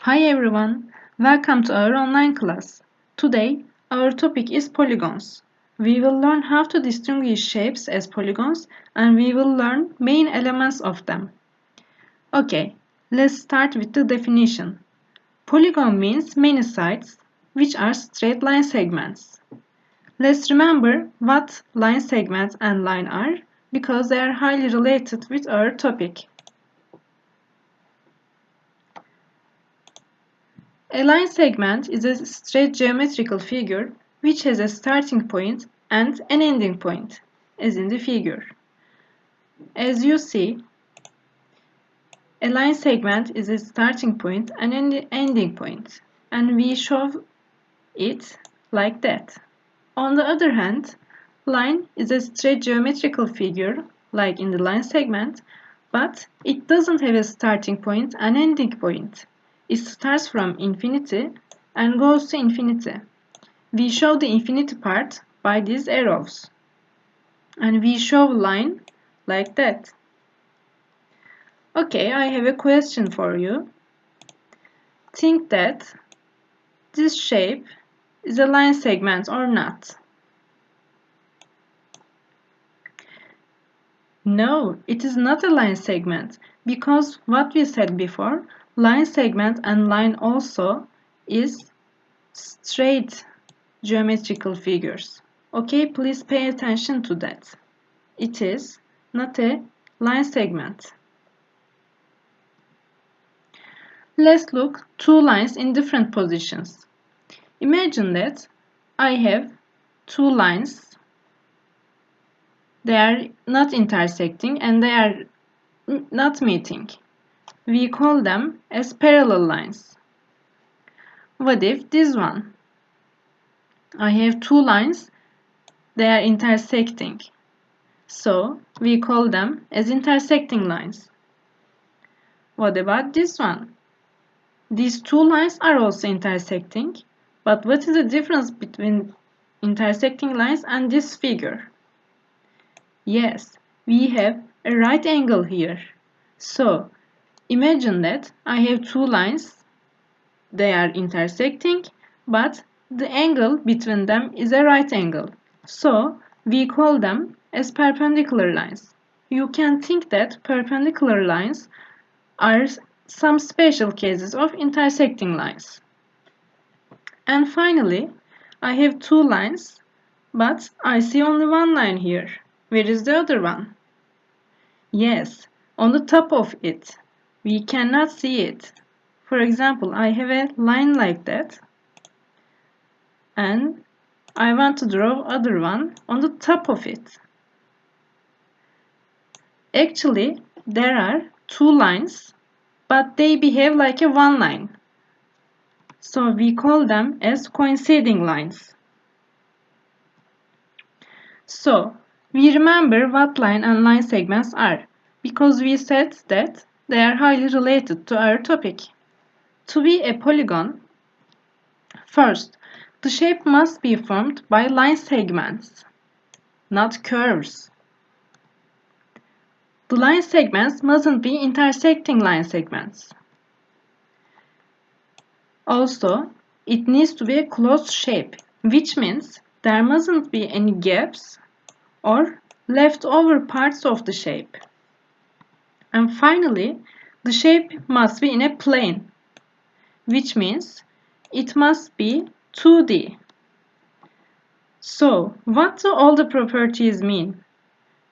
Hi everyone, welcome to our online class. Today, our topic is polygons. We will learn how to distinguish shapes as polygons and we will learn main elements of them. Okay, let's start with the definition. Polygon means many sides, which are straight line segments. Let's remember what line segments and line are because they are highly related with our topic. A line segment is a straight geometrical figure which has a starting point and an ending point, as in the figure. As you see, a line segment is a starting point and an ending point, and we show it like that. On the other hand, line is a straight geometrical figure, like in the line segment, but it doesn't have a starting point and ending point. It starts from infinity and goes to infinity. We show the infinity part by these arrows. And we show line like that. Okay, I have a question for you. Think that this shape is a line segment or not? No, it is not a line segment because what we said before, line segment and line also is straight geometrical figures. Okay, please pay attention to that. It is not a line segment. Let's look two lines in different positions. Imagine that I have two lines. They are not intersecting and they are not meeting. We call them as parallel lines. What if this one? I have two lines, they are intersecting. So we call them as intersecting lines. What about this one? These two lines are also intersecting, but what is the difference between intersecting lines and this figure? Yes, we have a right angle here. So imagine that I have two lines, they are intersecting, but the angle between them is a right angle. So we call them as perpendicular lines. You can think that perpendicular lines are some special cases of intersecting lines. And finally, I have two lines, but I see only one line here. Where is the other one? Yes, on the top of it. We cannot see it. For example, I have a line like that, and I want to draw other one on the top of it. Actually, there are two lines, but they behave like a one line. So we call them as coinciding lines. So we remember what line and line segments are because we said that they are highly related to our topic. To be a polygon, first, the shape must be formed by line segments, not curves. The line segments mustn't be intersecting line segments. Also, it needs to be a closed shape, which means there mustn't be any gaps or leftover parts of the shape. And finally, the shape must be in a plane, which means it must be 2D. So, what do all the properties mean?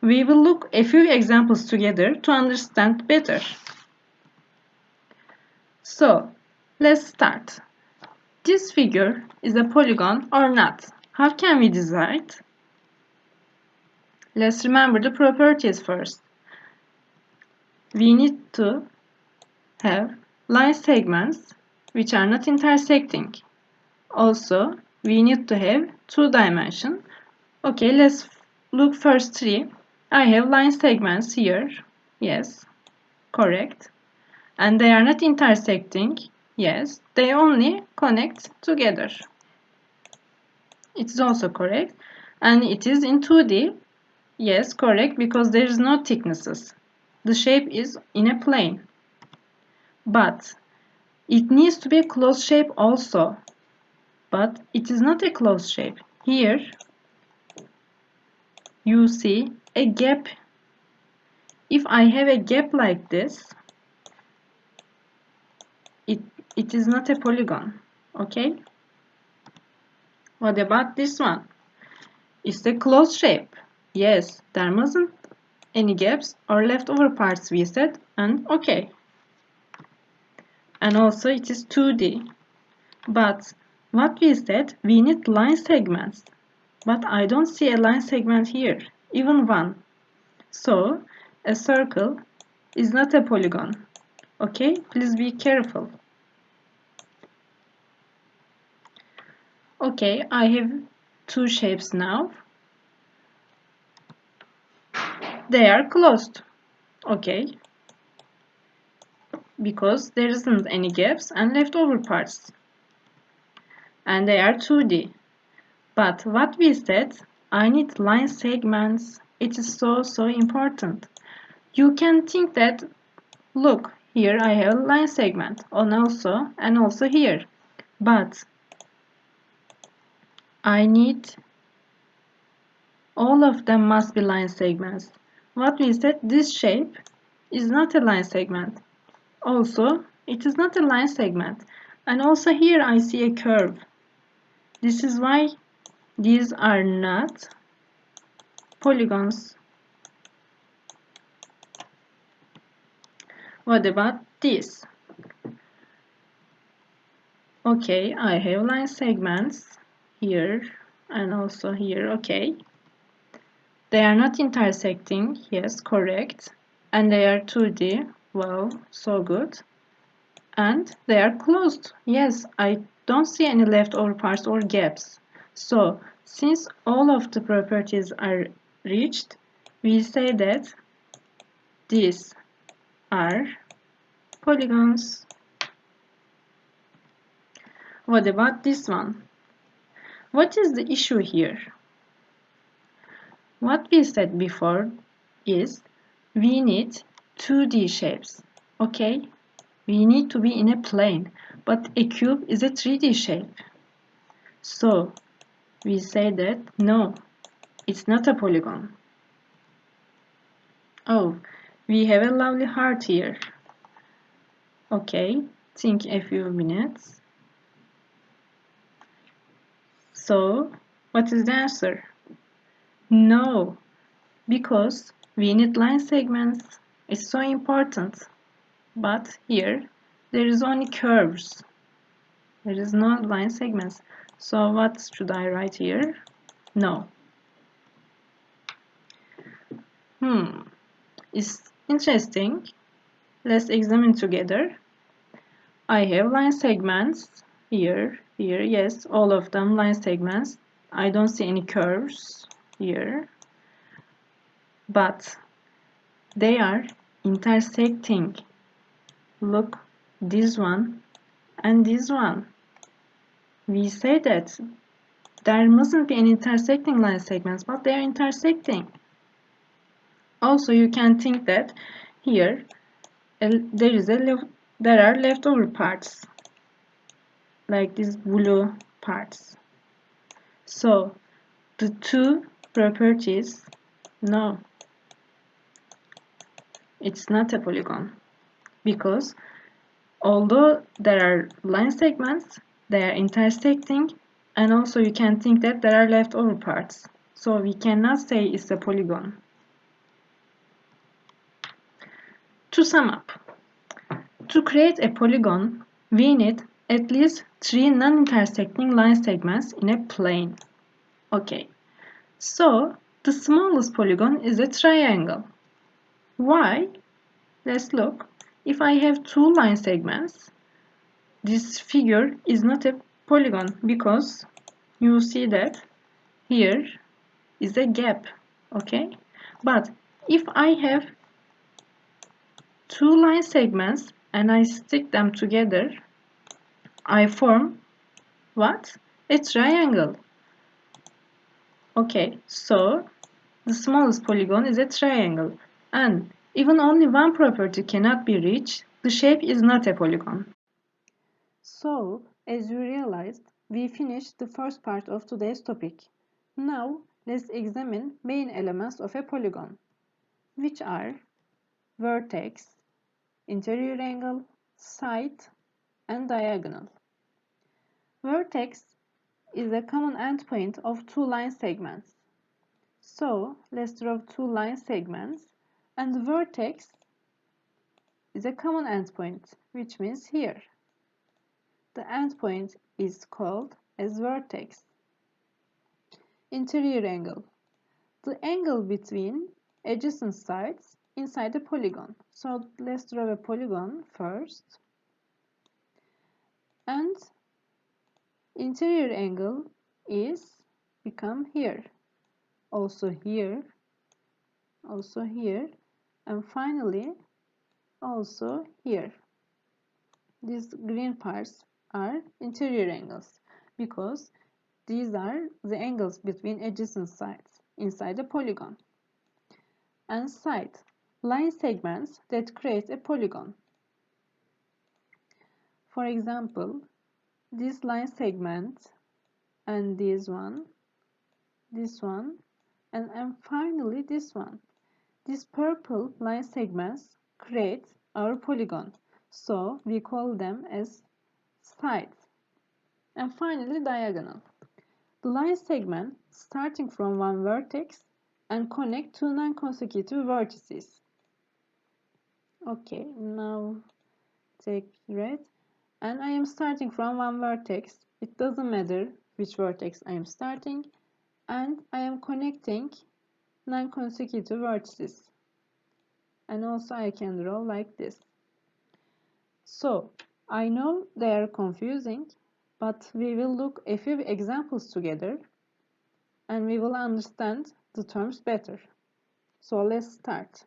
We will look a few examples together to understand better. So, let's start. This figure is a polygon or not? How can we decide? Let's remember the properties first. We need to have line segments which are not intersecting. Also, we need to have two dimensions. Okay, let's look first three. I have line segments here. Yes, correct. And they are not intersecting. Yes, they only connect together. It is also correct. And it is in 2D. Yes, correct, because there is no thicknesses. The shape is in a plane. But It needs to be a closed shape also, but it is not a closed shape. Here you see a gap. If I have a gap like this, it is not a polygon. Okay? What about this one? It's a closed shape. Yes, there mustn't any gaps or leftover parts we said, and okay. And also it is 2D. But what we said, we need line segments. But I don't see a line segment here, even one. So a circle is not a polygon. Okay, please be careful. Okay, I have two shapes now. They are closed. Okay, because there isn't any gaps and leftover parts. And they are 2D. But what we said, I need line segments. It is so important. You can think that, look, here I have a line segment and also here. But I need all of them must be line segments. What we said, this shape is not a line segment. Also, it is not a line segment. And also here I see a curve. This is why these are not polygons. What about this? Okay, I have line segments here and also here. Okay. They are not intersecting. Yes, correct. And they are 2D. Well, so good. And they are closed. Yes, I don't see any leftover parts or gaps. So, since all of the properties are reached, we say that these are polygons. What about this one? What is the issue here? What we said before is we need 2D shapes. Okay? We need to be in a plane, but a cube is a 3D shape. So we say that no, it's not a polygon. Oh, we have a lovely heart here. Okay, think a few minutes. So, what is the answer? No, because we need line segments. It's so important. But here, there is only curves. There is no line segments. So what should I write here? No. It's interesting. Let's examine together. I have line segments here, yes, all of them line segments. I don't see any curves here, but they are intersecting. Look, this one and this one. We say that there mustn't be any intersecting line segments, but they are intersecting. Also, you can think that here there are leftover parts, like these blue parts. So the two properties, no, it's not a polygon, because although there are line segments, they are intersecting, and also you can think that there are leftover parts. So we cannot say it's a polygon. To sum up, to create a polygon, we need at least 3 non-intersecting line segments in a plane. Okay, so the smallest polygon is a triangle. Why? Let's look. If I have 2 line segments, this figure is not a polygon because you see that here is a gap. Okay, but if I have 2 line segments and I stick them together, I form what? A triangle. Okay, so the smallest polygon is a triangle, and even only one property cannot be reached, the shape is not a polygon. So, as you realized, we finished the first part of today's topic. Now, let's examine main elements of a polygon, which are vertex, interior angle, side, and diagonal. Vertex is a common endpoint of two line segments. So, let's draw two line segments, and the vertex is a common endpoint, which means here. The endpoint is called as vertex. Interior angle. The angle between adjacent sides inside a polygon. So let's draw a polygon first. And interior angle is become here. Also here. Also here. And finally also here. These green parts are interior angles because these are the angles between adjacent sides inside a polygon. And side, line segments that create a polygon. For example, this line segment and this one, and finally this one. These purple line segments create our polygon, so we call them as sides. And finally diagonal. The line segment starting from one vertex and connect two non-consecutive vertices. Okay, now take red. And I am starting from one vertex. It doesn't matter which vertex I am starting. And I am connecting non-consecutive vertices. And also I can draw like this. So, I know they are confusing, but we will look a few examples together and we will understand the terms better. So let's start.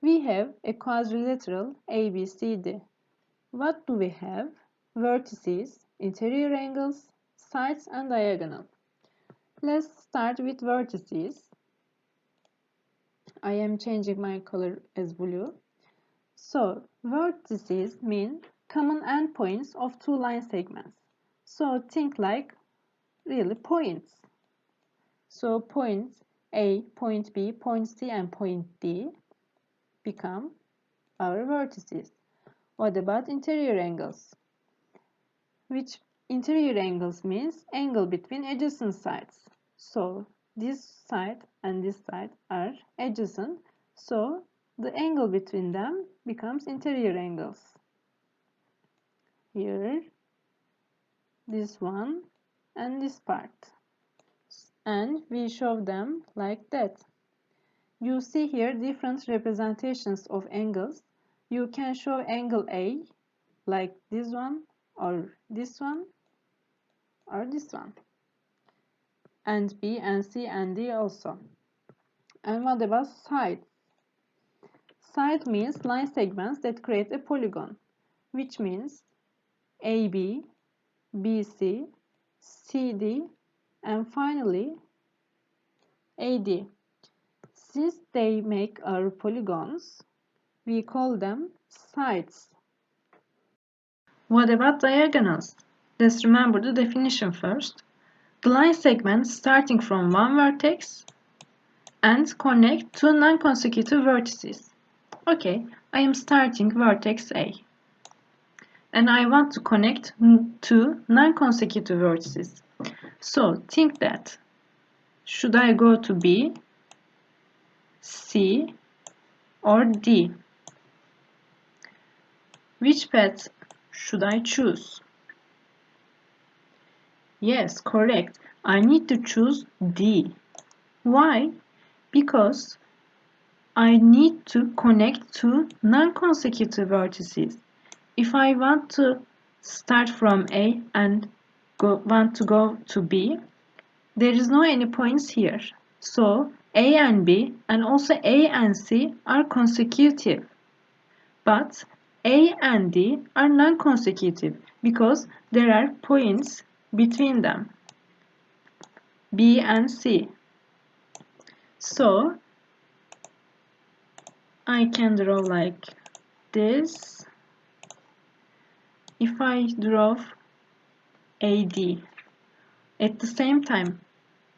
We have a quadrilateral ABCD. What do we have? Vertices, interior angles, sides and diagonal. Let's start with vertices. I am changing my color as blue. So, vertices mean common endpoints of two line segments. So, think like really points. So, points A, point B, point C, and point D become our vertices. What about interior angles? Which interior angles means angle between adjacent sides. So, this side and this side are adjacent. So, the angle between them becomes interior angles. Here, this one, and this part. And we show them like that. You see here different representations of angles. You can show angle A like this one, or this one, or this one. And B and C and D also. And what about side? Side means line segments that create a polygon, which means AB, BC, CD, and finally AD. Since they make our polygons, we call them sides. What about diagonals? Let's remember the definition first. The line segments starting from one vertex and connect two non-consecutive vertices. Okay, I am starting vertex A. And I want to connect two non-consecutive vertices. So think that. Should I go to B, C, or D? Which path should I choose? Yes, correct. I need to choose D. Why? Because I need to connect two non-consecutive vertices. If I want to start from A and want to go to B, there is no any points here. So A and B and also A and C are consecutive. But A and D are non-consecutive because there are points between them, B and C. So I can draw like this. if I draw AD at the same time,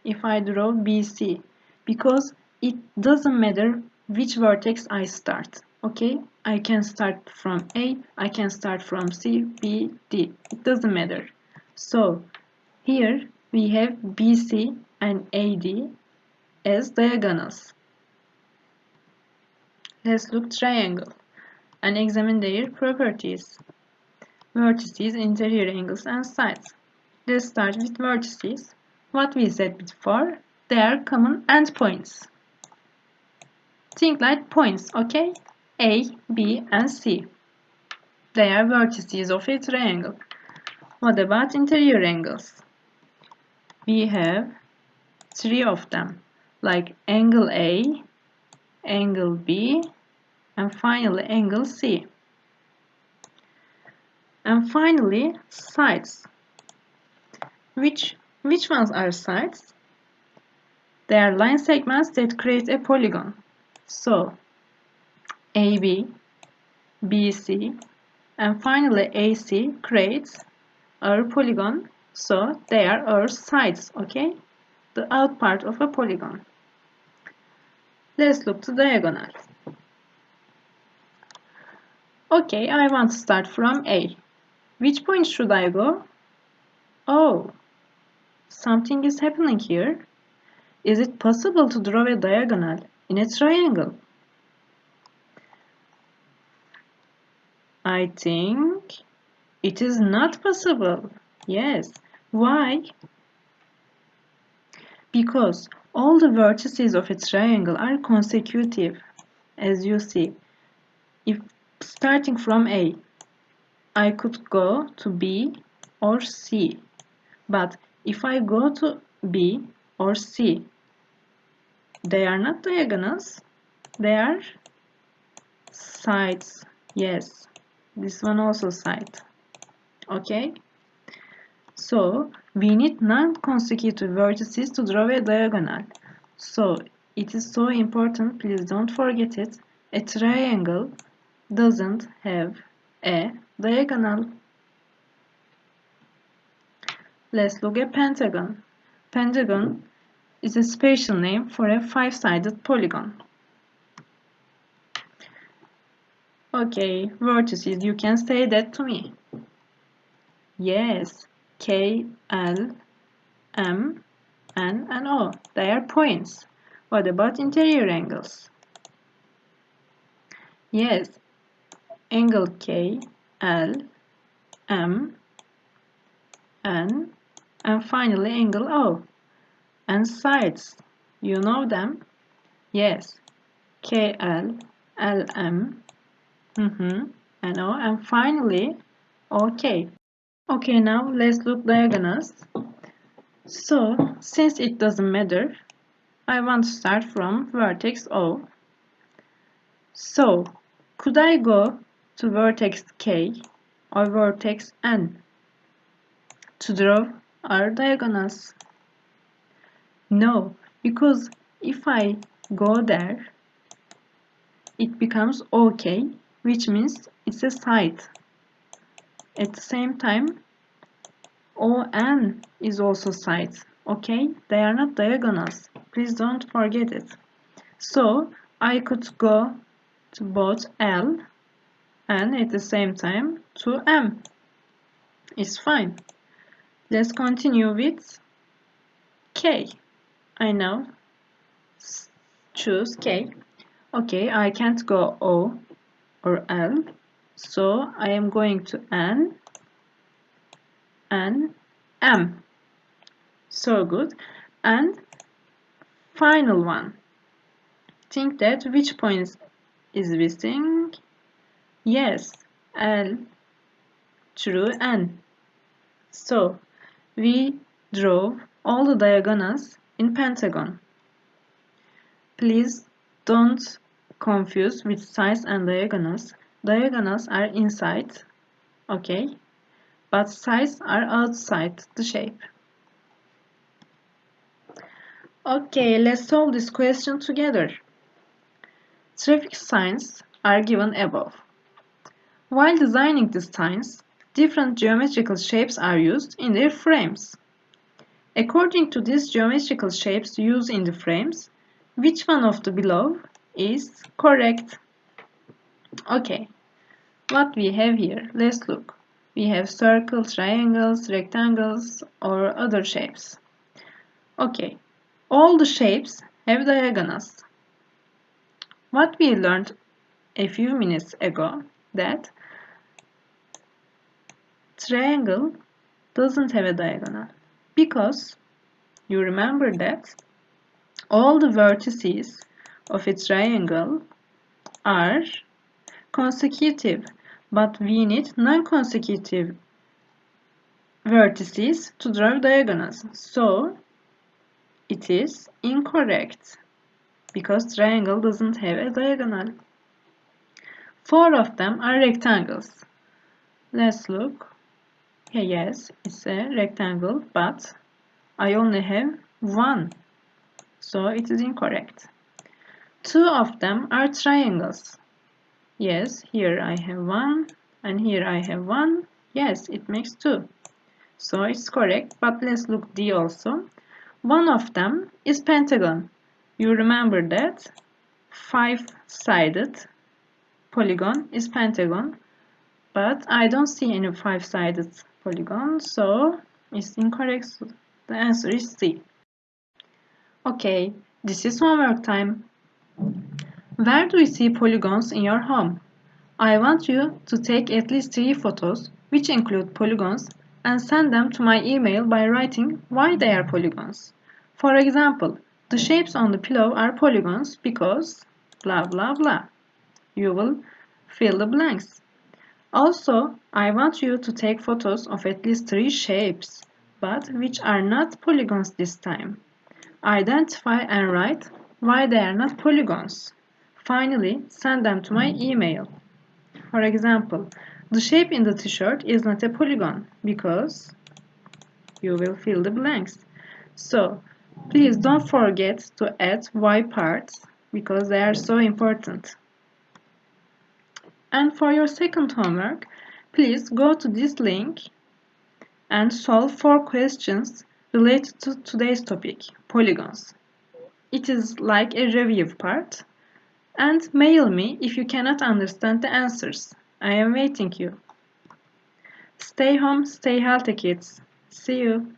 if I draw BC, because it doesn't matter which vertex I start. Okay, I can start from A, I can start from C, B, D. It doesn't matter. So here we have BC and AD as diagonals. Let's look triangle and examine their properties. Vertices, interior angles and sides. Let's start with vertices. What we said before, they are common endpoints. Think like points, okay? A, B and C. They are vertices of a triangle. What about interior angles? We have 3 of them, like angle A, angle B, and finally angle C. And finally, sides. Which ones are sides? They are line segments that create a polygon. So, AB, BC, and finally AC creates our polygon. So, they are our sides, okay? The out part of a polygon. Let's look to diagonal. Okay, I want to start from A. Which point should I go? Oh, something is happening here. Is it possible to draw a diagonal in a triangle? I think it is not possible. Yes. Why? Because all the vertices of a triangle are consecutive, as you see. If starting from A, I could go to B or C. But if I go to B or C, they are not diagonals, they are sides. Yes, this one also side. Okay? So, we need non-consecutive vertices to draw a diagonal. So, it is so important, please don't forget it. A triangle doesn't have a diagonal. Let's look at pentagon. Pentagon is a special name for a five-sided polygon. Okay, vertices, you can say that to me. Yes, K, L, M, N, and O. They are points. What about interior angles? Yes, angle K, L, M, N, and finally angle O. And sides, you know them? Yes, K, L, L, M, and O, and finally OK. Okay, now let's look diagonals. So, since it doesn't matter, I want to start from vertex O. So, could I go to vertex K or vertex N to draw our diagonals? No, because if I go there, it becomes OK, which means it's a side. At the same time, ON is also side. Okay, they are not diagonals. Please don't forget it. So I could go to both L and at the same time to M. It's fine. Let's continue with K. I now choose K. Okay, I can't go O or L, so I am going to N and M. So good. And final one. Think that which point is missing? Yes, L through N. So we draw all the diagonals in pentagon. Please don't confuse with sides and diagonals. Diagonals are inside, okay, but sides are outside the shape. Okay, let's solve this question together. Traffic signs are given above. While designing these signs, different geometrical shapes are used in their frames. According to these geometrical shapes used in the frames, which one of the below is correct? Okay, what we have here, let's look. We have circles, triangles, rectangles, or other shapes. Okay, all the shapes have diagonals. What we learned a few minutes ago that triangle doesn't have a diagonal because you remember that all the vertices of a triangle are consecutive, but we need non-consecutive vertices to draw diagonals. So it is incorrect because triangle doesn't have a diagonal. 4 of them are rectangles. Let's look. Yes, it's a rectangle, but I only have one, so it is incorrect. 2 of them are triangles. Yes, here I have one, and here I have one. Yes, it makes 2. So it's correct, but let's look D also. One of them is pentagon. You remember that 5-sided polygon is pentagon, but I don't see any 5-sided polygon, so it's incorrect. So the answer is C. Okay, this is homework time. Where do you see polygons in your home? I want you to take at least 3 photos which include polygons and send them to my email by writing why they are polygons. For example, the shapes on the pillow are polygons because blah blah blah. You will fill the blanks. Also, I want you to take photos of at least 3 shapes, but which are not polygons this time. Identify and write why they are not polygons. Finally, send them to my email. For example, the shape in the t-shirt is not a polygon because you will fill the blanks. So, please don't forget to add why parts because they are so important. And for your second homework, please go to this link and solve 4 questions related to today's topic, polygons. It is like a review part. And mail me if you cannot understand the answers. I am waiting you. Stay home, stay healthy kids. See you.